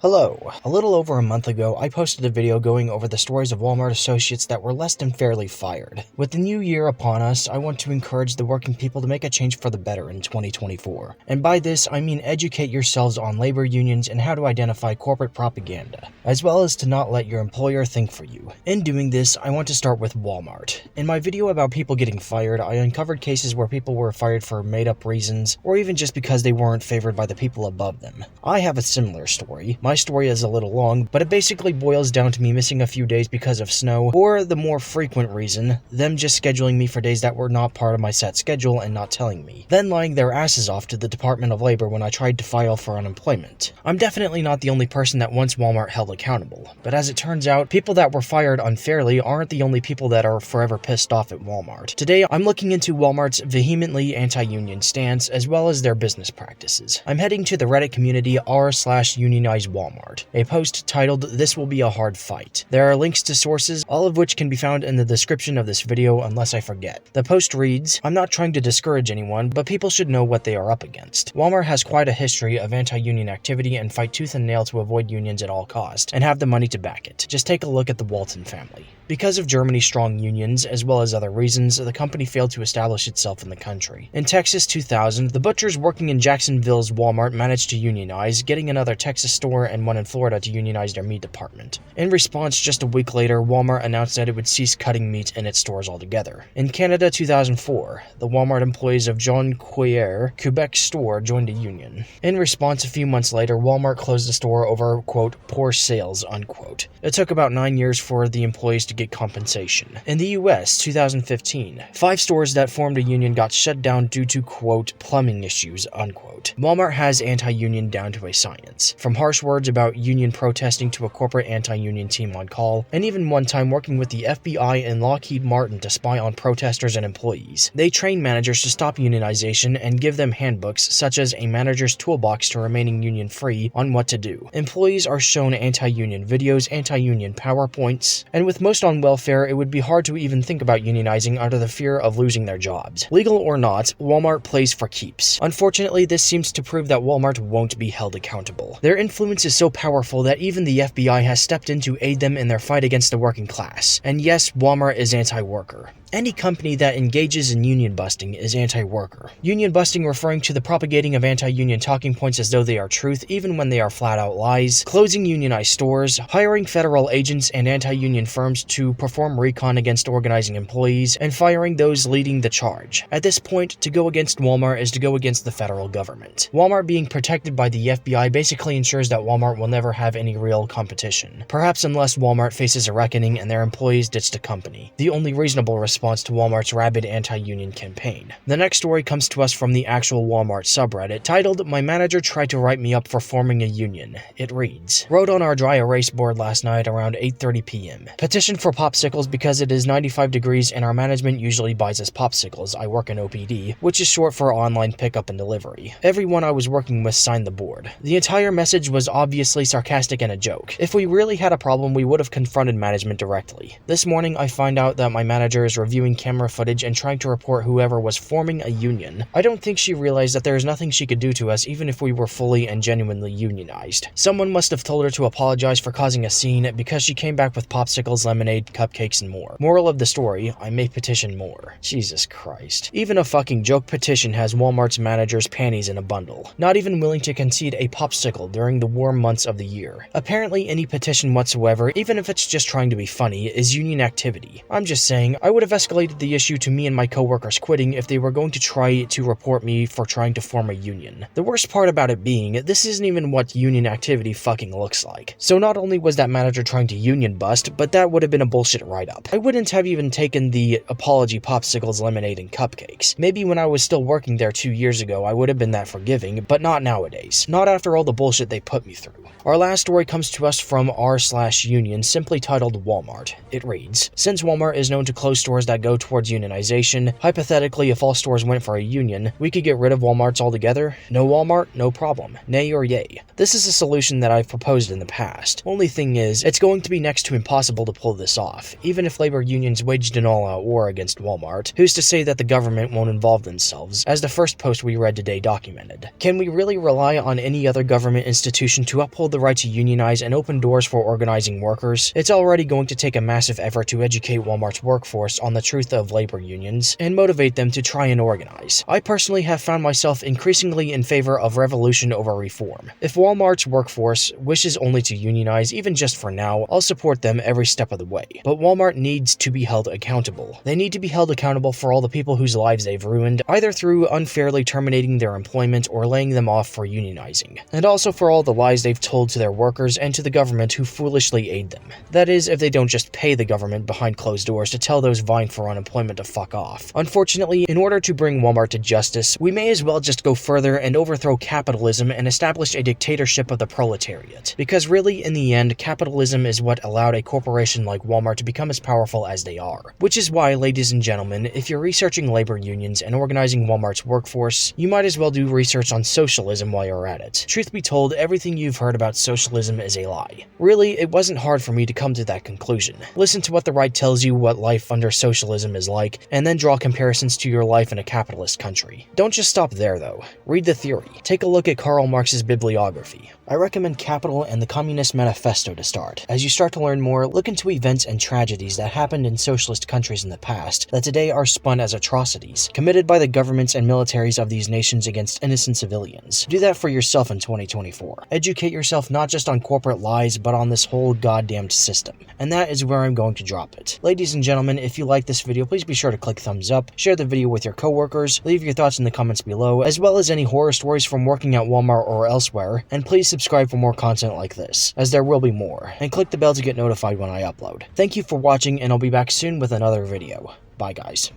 Hello. A little over a month ago, I posted a video going over the stories of Walmart associates that were less than fairly fired. With the new year upon us, I want to encourage the working people to make a change for the better in 2024. And by this, I mean educate yourselves on labor unions and how to identify corporate propaganda, as well as to not let your employer think for you. In doing this, I want to start with Walmart. In my video about people getting fired, I uncovered cases where people were fired for made-up reasons, or even just because they weren't favored by the people above them. I have a similar story. My story is a little long, but it basically boils down to me missing a few days because of snow, or the more frequent reason, them just scheduling me for days that were not part of my set schedule and not telling me, then lying their asses off to the Department of Labor when I tried to file for unemployment. I'm definitely not the only person that wants Walmart held accountable, but as it turns out, people that were fired unfairly aren't the only people that are forever pissed off at Walmart. Today, I'm looking into Walmart's vehemently anti-union stance as well as their business practices. I'm heading to the Reddit community r/unionize Walmart, a post titled "This Will Be a Hard Fight." There are links to sources, all of which can be found in the description of this video unless I forget. The post reads, "I'm not trying to discourage anyone, but people should know what they are up against. Walmart has quite a history of anti-union activity and fight tooth and nail to avoid unions at all costs, and have the money to back it. Just take a look at the Walton family." Because of Germany's strong unions, as well as other reasons, the company failed to establish itself in the country. In Texas 2000, the butchers working in Jacksonville's Walmart managed to unionize, getting another Texas store and one in Florida to unionize their meat department. In response, just a week later, Walmart announced that it would cease cutting meat in its stores altogether. In Canada 2004, the Walmart employees of John Quayer, Quebec store joined a union. In response, a few months later, Walmart closed the store over, quote, poor sales, unquote. It took about 9 years for the employees to get compensation. In the US, 2015, 5 stores that formed a union got shut down due to, quote, plumbing issues, unquote. Walmart has anti-union down to a science. From harsh words about union protesting to a corporate anti-union team on call, and even one time working with the FBI and Lockheed Martin to spy on protesters and employees. They train managers to stop unionization and give them handbooks, such as a manager's toolbox to remaining union-free on what to do. Employees are shown anti-union videos, anti-union PowerPoints, and with most on welfare, it would be hard to even think about unionizing under the fear of losing their jobs. Legal or not, Walmart plays for keeps. Unfortunately, this seems to prove that Walmart won't be held accountable. Their influence is so powerful that even the FBI has stepped in to aid them in their fight against the working class. And yes, Walmart is anti-worker. Any company that engages in union busting is anti-worker. Union busting referring to the propagating of anti-union talking points as though they are truth even when they are flat-out lies, closing unionized stores, hiring federal agents and anti-union firms to perform recon against organizing employees, and firing those leading the charge. At this point, to go against Walmart is to go against the federal government. Walmart being protected by the FBI basically ensures that Walmart will never have any real competition. Perhaps unless Walmart faces a reckoning and their employees ditch the company. The only reasonable response to Walmart's rabid anti-union campaign. The next story comes to us from the actual Walmart subreddit, titled, "My manager tried to write me up for forming a union." It reads, "Wrote on our dry erase board last night around 8:30 p.m. Petition for popsicles because it is 95 degrees and our management usually buys us popsicles. I work in OPD, which is short for online pickup and delivery. Everyone I was working with signed the board. The entire message was obviously sarcastic and a joke. If we really had a problem, we would have confronted management directly. This morning, I find out that my manager is reviewing camera footage and trying to report whoever was forming a union. I don't think she realized that there is nothing she could do to us even if we were fully and genuinely unionized. Someone must have told her to apologize for causing a scene because she came back with popsicles, lemonade, cupcakes, and more. Moral of the story, I may petition more." Jesus Christ. Even a fucking joke petition has Walmart's managers' panties in a bundle, not even willing to concede a popsicle during the warm months of the year. Apparently any petition whatsoever, even if it's just trying to be funny, is union activity. I'm just saying, I would have escalated the issue to me and my coworkers quitting if they were going to try to report me for trying to form a union. The worst part about it being, this isn't even what union activity fucking looks like. So not only was that manager trying to union bust, but that would have been a bullshit write-up. I wouldn't have even taken the apology popsicles, lemonade, and cupcakes. Maybe when I was still working there 2 years ago, I would have been that forgiving, but not nowadays. Not after all the bullshit they put me through. Our last story comes to us from r/union, simply titled Walmart. It reads, "Since Walmart is known to close stores that go towards unionization, hypothetically if all stores went for a union, we could get rid of Walmarts altogether? No Walmart? No problem. Nay or yay. This is a solution that I've proposed in the past. Only thing is, it's going to be next to impossible to pull this off. Even if labor unions waged an all-out war against Walmart, who's to say that the government won't involve themselves, as the first post we read today documented? Can we really rely on any other government institution to uphold the right to unionize and open doors for organizing workers, it's already going to take a massive effort to educate Walmart's workforce on the truth of labor unions and motivate them to try and organize. I personally have found myself increasingly in favor of revolution over reform. If Walmart's workforce wishes only to unionize, even just for now, I'll support them every step of the way. But Walmart needs to be held accountable. They need to be held accountable for all the people whose lives they've ruined, either through unfairly terminating their employment or laying them off for unionizing. And also for all the lies they've told to their workers and to the government who foolishly aid them. That is, if they don't just pay the government behind closed doors to tell those vying for unemployment to fuck off. Unfortunately, in order to bring Walmart to justice, we may as well just go further and overthrow capitalism and establish a dictatorship of the proletariat. Because really, in the end, capitalism is what allowed a corporation like Walmart to become as powerful as they are. Which is why, ladies and gentlemen, if you're researching labor unions and organizing Walmart's workforce, you might as well do research on socialism while you're at it. Truth be told, everything you've heard about socialism is a lie. Really, it wasn't hard for me to come to that conclusion. Listen to what the right tells you what life under socialism is like, and then draw comparisons to your life in a capitalist country. Don't just stop there, though. Read the theory. Take a look at Karl Marx's bibliography. I recommend Capital and the Communist Manifesto to start. As you start to learn more, look into events and tragedies that happened in socialist countries in the past that today are spun as atrocities, committed by the governments and militaries of these nations against innocent civilians. Do that for yourself in 2024. Educate yourself not just on corporate lies, but on this whole goddamned system. And that is where I'm going to drop it. Ladies and gentlemen, if you like this video, please be sure to click thumbs up, share the video with your coworkers, leave your thoughts in the comments below, as well as any horror stories from working at Walmart or elsewhere, and please subscribe for more content like this, as there will be more, and click the bell to get notified when I upload. Thank you for watching, and I'll be back soon with another video. Bye guys.